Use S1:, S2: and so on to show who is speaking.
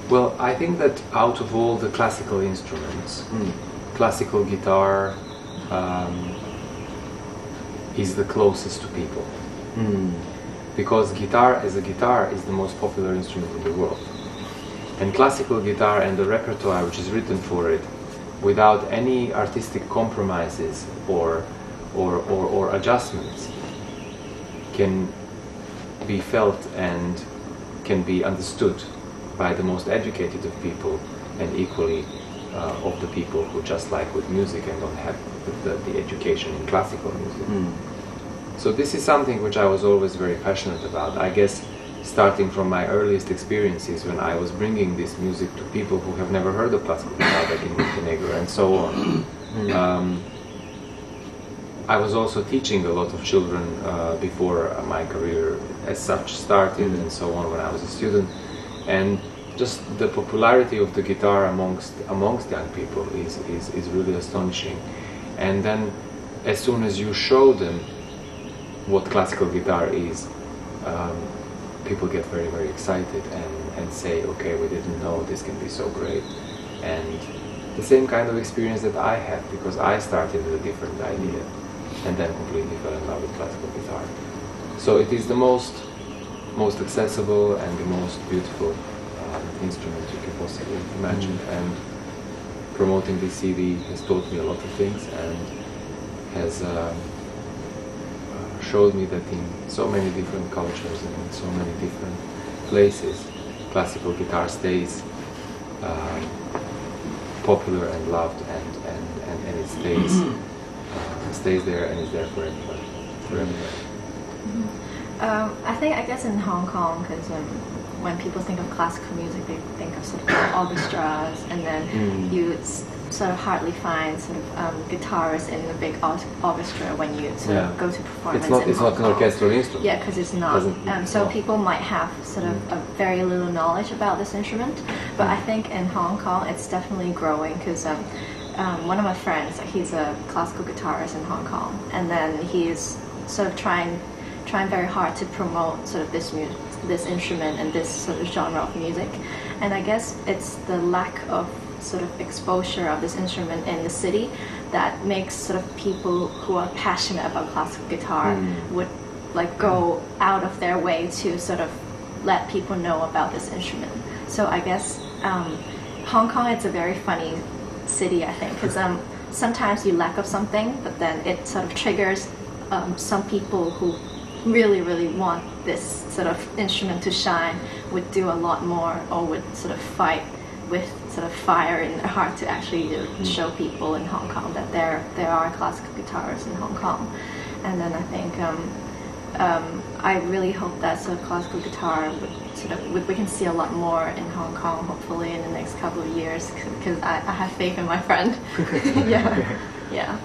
S1: Well, I think that out of all the classical instruments, classical guitar is the closest to people. Because guitar as a guitar is the most popular instrument in the world. And classical guitar and the repertoire which is written for it, without any artistic compromises or adjustments, can be felt and can be understood by the most educated of people, and equally of the people who just like with music and don't have the education in classical music. So this is something which I was always very passionate about. I guess starting from my earliest experiences when I was bringing this music to people who have never heard of classical guitar, like in Montenegro and so on. I was also teaching a lot of children before my career as such started and so on when I was a student. And just the popularity of the guitar amongst young people is really astonishing. And then as soon as you show them what classical guitar is, people get very, very excited and say, okay, we didn't know this can be so great. And the same kind of experience that I had, because I started with a different idea and then completely fell in love with classical guitar. So it is the most accessible and the most beautiful instrument you can possibly imagine. And promoting this CD has taught me a lot of things and has showed me that in so many different cultures and in so many different places, classical guitar stays popular and loved, and it stays there and is there forever.
S2: I guess in Hong Kong, because when people think of classical music, they think of sort of orchestras, and then you sort of hardly find sort of guitarists in a big orchestra when you sort of go to performance.
S1: It's not an orchestral instrument.
S2: Yeah, because it's not. So people might have sort of a very little knowledge about this instrument, but I think in Hong Kong it's definitely growing, because one of my friends, he's a classical guitarist in Hong Kong, and then he's sort of trying very hard to promote sort of this instrument and this sort of genre of music. And I guess it's the lack of sort of exposure of this instrument in the city that makes sort of people who are passionate about classical guitar would like go out of their way to sort of let people know about this instrument. So I guess Hong Kong, it's a very funny city, I think, because sometimes you lack of something, but then it sort of triggers some people who really want this sort of instrument to shine, would do a lot more, or would sort of fight with sort of fire in their heart to actually show people in Hong Kong that there are classical guitarists in Hong Kong. And then I think I really hope that sort of classical guitar we can see a lot more in Hong Kong, hopefully in the next couple of years, because I have faith in my friend. Yeah.